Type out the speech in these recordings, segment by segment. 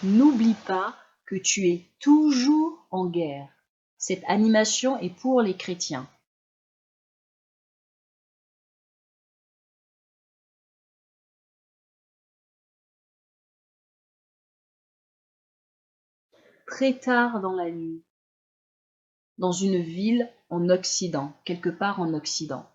N'oublie pas que tu es toujours en guerre. Cette animation est pour les chrétiens. Très tard dans la nuit, dans une ville en Occident, quelque part en Occident.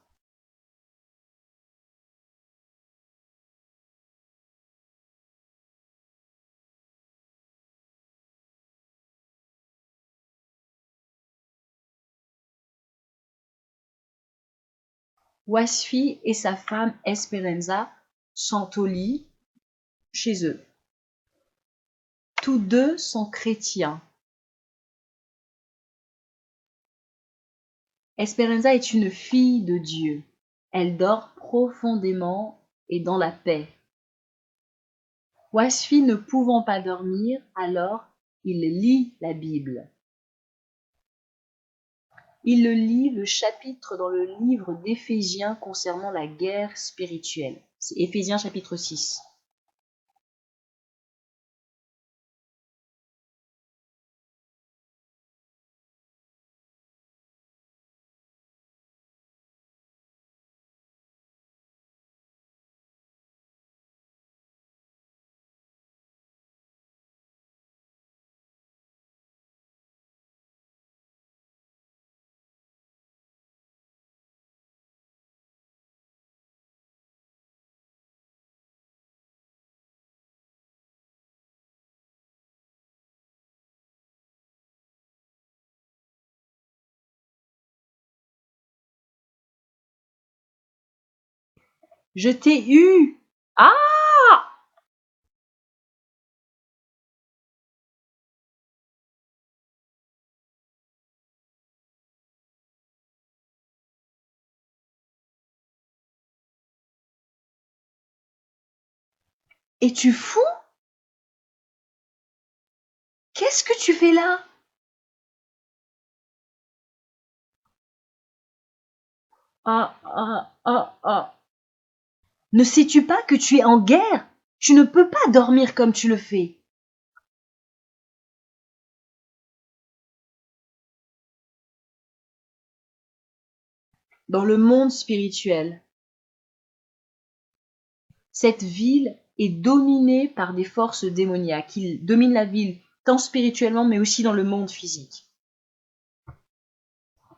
Wasfi et sa femme Esperanza sont au lit chez eux. Tous deux sont chrétiens. Esperanza est une fille de Dieu. Elle dort profondément et dans la paix. Wasfi ne pouvant pas dormir, alors il lit la Bible. Il lit le chapitre dans le livre d'Éphésiens concernant la guerre spirituelle. C'est Éphésiens chapitre 6. Je t'ai eu! Ah! Es-tu fou? Qu'est-ce que tu fais là? Ah, ah, ah, ah. Ne sais-tu pas que tu es en guerre? Tu ne peux pas dormir comme tu le fais. Dans le monde spirituel, cette ville est dominée par des forces démoniaques. Ils dominent la ville tant spirituellement mais aussi dans le monde physique.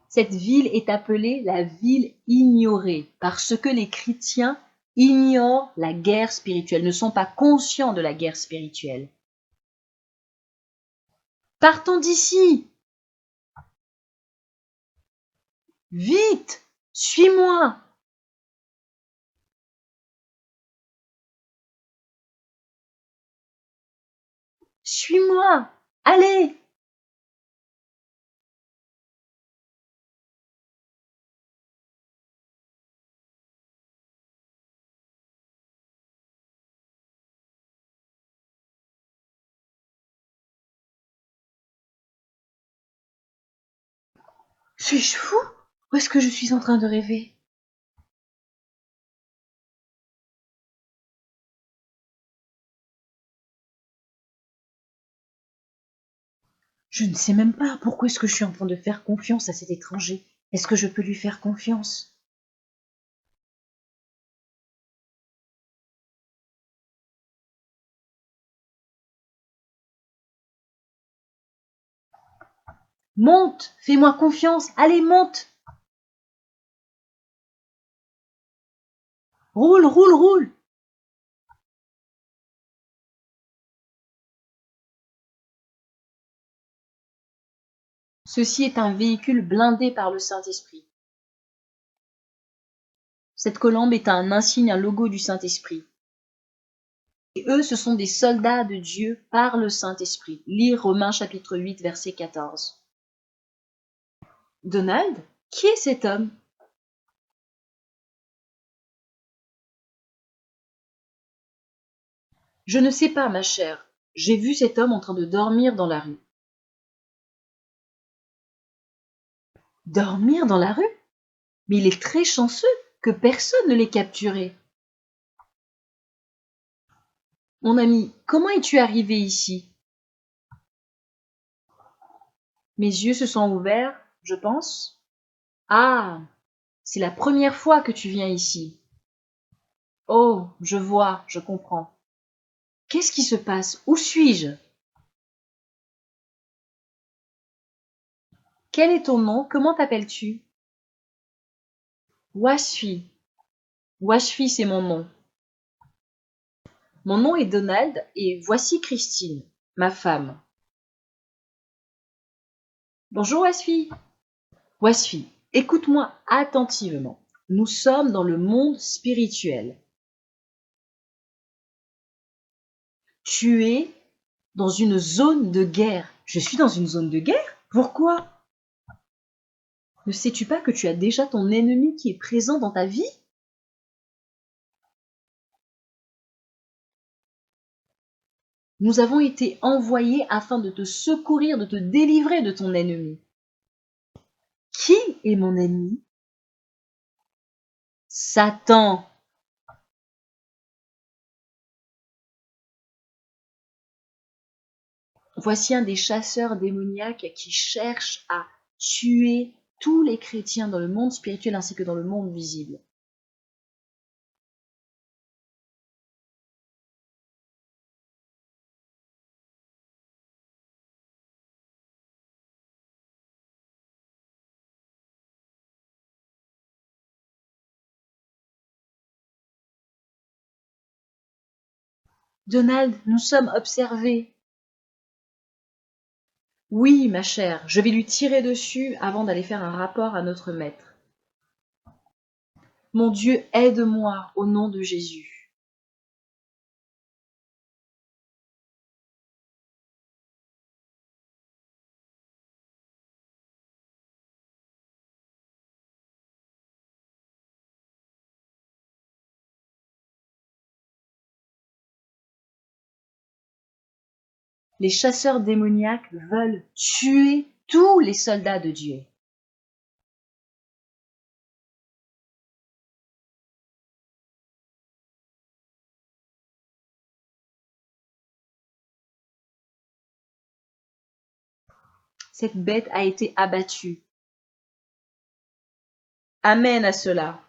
Cette ville est appelée la ville ignorée parce que les chrétiens ignorent la guerre spirituelle, ne sont pas conscients de la guerre spirituelle. Partons d'ici! Vite! Suis-moi! Suis-moi! Allez! Suis-je fou? Ou est-ce que je suis en train de rêver? Je ne sais même pas pourquoi est-ce que je suis en train de faire confiance à cet étranger. Est-ce que je peux lui faire confiance? Monte! Fais-moi confiance! Allez, monte! Roule, roule, roule! Ceci est un véhicule blindé par le Saint-Esprit. Cette colombe est un insigne, un logo du Saint-Esprit. Et eux, ce sont des soldats de Dieu par le Saint-Esprit. Lire Romains chapitre 8, verset 14. Donald, qui est cet homme? Je ne sais pas, ma chère. J'ai vu cet homme en train de dormir dans la rue. Dormir dans la rue? Mais il est très chanceux que personne ne l'ait capturé. Mon ami, comment es-tu arrivé ici? Mes yeux se sont ouverts, je pense. Ah, c'est la première fois que tu viens ici. Oh, je vois, je comprends. Qu'est-ce qui se passe? Où suis-je? Quel est ton nom? Comment t'appelles-tu? Washfi. Washfi, c'est mon nom. Mon nom est Donald et voici Christine, ma femme. Bonjour Washfi. Washfi, écoute-moi attentivement. Nous sommes dans le monde spirituel. Tu es dans une zone de guerre. Je suis dans une zone de guerre? Pourquoi? Ne sais-tu pas que tu as déjà ton ennemi qui est présent dans ta vie? Nous avons été envoyés afin de te secourir, de te délivrer de ton ennemi. Qui est mon ennemi? Satan. Voici un des chasseurs démoniaques qui cherche à tuer tous les chrétiens dans le monde spirituel ainsi que dans le monde visible. Donald, nous sommes observés. Oui, ma chère, je vais lui tirer dessus avant d'aller faire un rapport à notre maître. Mon Dieu, aide-moi au nom de Jésus. Les chasseurs démoniaques veulent tuer tous les soldats de Dieu. Cette bête a été abattue. Amen à cela.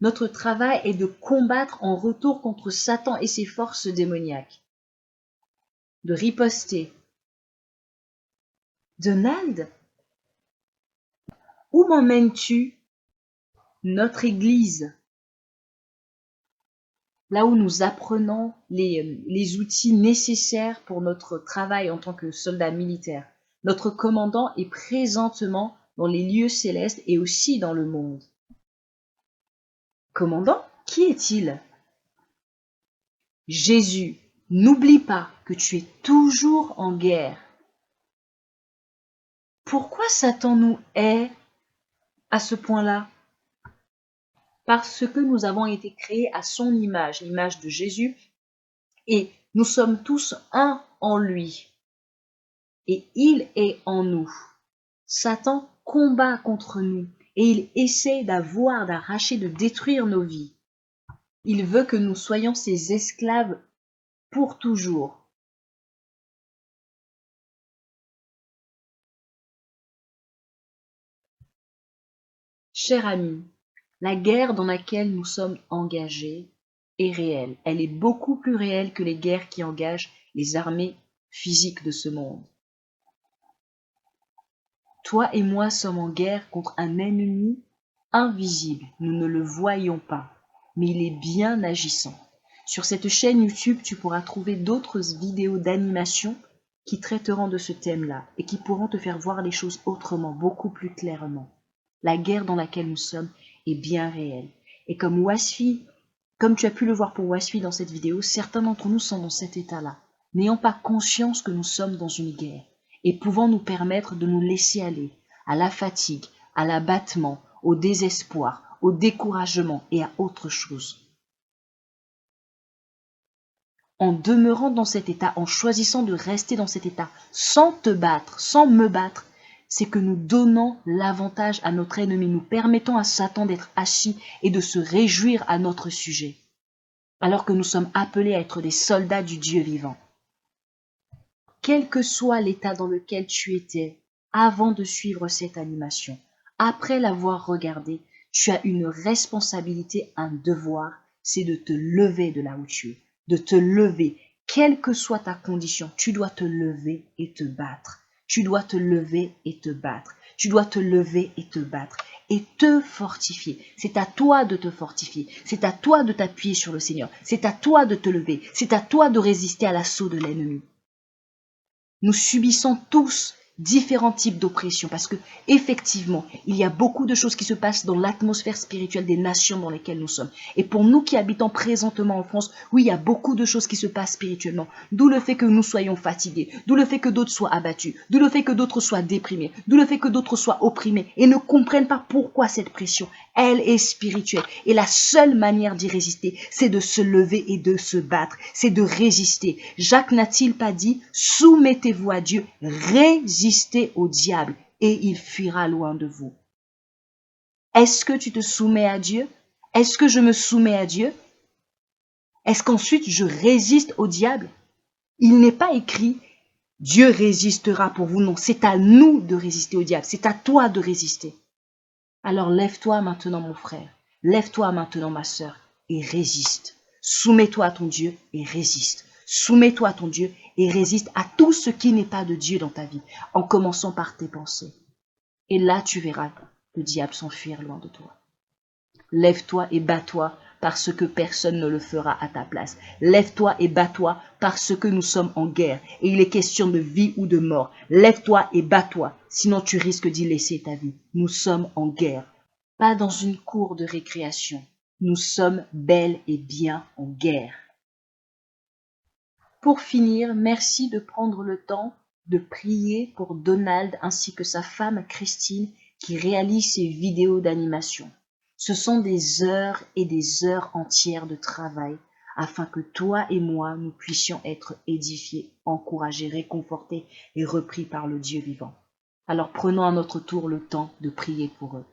Notre travail est de combattre en retour contre Satan et ses forces démoniaques. De riposter. Donald, où m'emmènes-tu? Notre église. Là où nous apprenons les outils nécessaires pour notre travail en tant que soldat militaire. Notre commandant est présentement dans les lieux célestes et aussi dans le monde. Commandant, qui est-il? Jésus, n'oublie pas que tu es toujours en guerre. Pourquoi Satan nous hait à ce point-là? Parce que nous avons été créés à son image, l'image de Jésus, et nous sommes tous un en lui. Et il est en nous. Satan combat contre nous et il essaie d'arracher, de détruire nos vies. Il veut que nous soyons ses esclaves pour toujours. Cher ami, la guerre dans laquelle nous sommes engagés est réelle. Elle est beaucoup plus réelle que les guerres qui engagent les armées physiques de ce monde. Toi et moi sommes en guerre contre un ennemi invisible. Nous ne le voyons pas, mais il est bien agissant. Sur cette chaîne YouTube, tu pourras trouver d'autres vidéos d'animation qui traiteront de ce thème-là et qui pourront te faire voir les choses autrement, beaucoup plus clairement. La guerre dans laquelle nous sommes est bien réelle. Et comme tu as pu le voir pour Washfi dans cette vidéo, certains d'entre nous sont dans cet état-là, n'ayant pas conscience que nous sommes dans une guerre et pouvant nous permettre de nous laisser aller à la fatigue, à l'abattement, au désespoir, au découragement et à autre chose. En demeurant dans cet état, en choisissant de rester dans cet état, sans te battre, sans me battre, c'est que nous donnons l'avantage à notre ennemi, nous permettons à Satan d'être assis et de se réjouir à notre sujet, alors que nous sommes appelés à être des soldats du Dieu vivant. Quel que soit l'état dans lequel tu étais avant de suivre cette animation, après l'avoir regardée, tu as une responsabilité, un devoir, c'est de te lever de là où tu es, de te lever, quelle que soit ta condition, tu dois te lever et te battre. Tu dois te lever et te battre. Tu dois te lever et te battre et te fortifier. C'est à toi de te fortifier. C'est à toi de t'appuyer sur le Seigneur. C'est à toi de te lever. C'est à toi de résister à l'assaut de l'ennemi. Nous subissons tous différents types d'oppression parce que effectivement, il y a beaucoup de choses qui se passent dans l'atmosphère spirituelle des nations dans lesquelles nous sommes. Et pour nous qui habitons présentement en France, oui, il y a beaucoup de choses qui se passent spirituellement. D'où le fait que nous soyons fatigués, d'où le fait que d'autres soient abattus, d'où le fait que d'autres soient déprimés, d'où le fait que d'autres soient opprimés et ne comprennent pas pourquoi cette pression, elle est spirituelle. Et la seule manière d'y résister, c'est de se lever et de se battre, c'est de résister. Jacques n'a-t-il pas dit, soumettez-vous à Dieu, résistez au diable et il fuira loin de vous. Est-ce que tu te soumets à Dieu? Est-ce que je me soumets à Dieu? Est-ce qu'ensuite je résiste au diable? Il n'est pas écrit Dieu résistera pour vous. Non, c'est à nous de résister au diable. C'est à toi de résister. Alors lève-toi maintenant mon frère. Lève-toi maintenant ma sœur et résiste. Soumets-toi à ton Dieu et résiste. Soumets-toi à ton Dieu et résiste à tout ce qui n'est pas de Dieu dans ta vie, en commençant par tes pensées. Et là, tu verras le diable s'enfuir loin de toi. Lève-toi et bats-toi parce que personne ne le fera à ta place. Lève-toi et bats-toi parce que nous sommes en guerre et il est question de vie ou de mort. Lève-toi et bats-toi, sinon tu risques d'y laisser ta vie. Nous sommes en guerre, pas dans une cour de récréation. Nous sommes bel et bien en guerre. Pour finir, merci de prendre le temps de prier pour Donald ainsi que sa femme Christine qui réalise ces vidéos d'animation. Ce sont des heures et des heures entières de travail afin que toi et moi, nous puissions être édifiés, encouragés, réconfortés et repris par le Dieu vivant. Alors prenons à notre tour le temps de prier pour eux.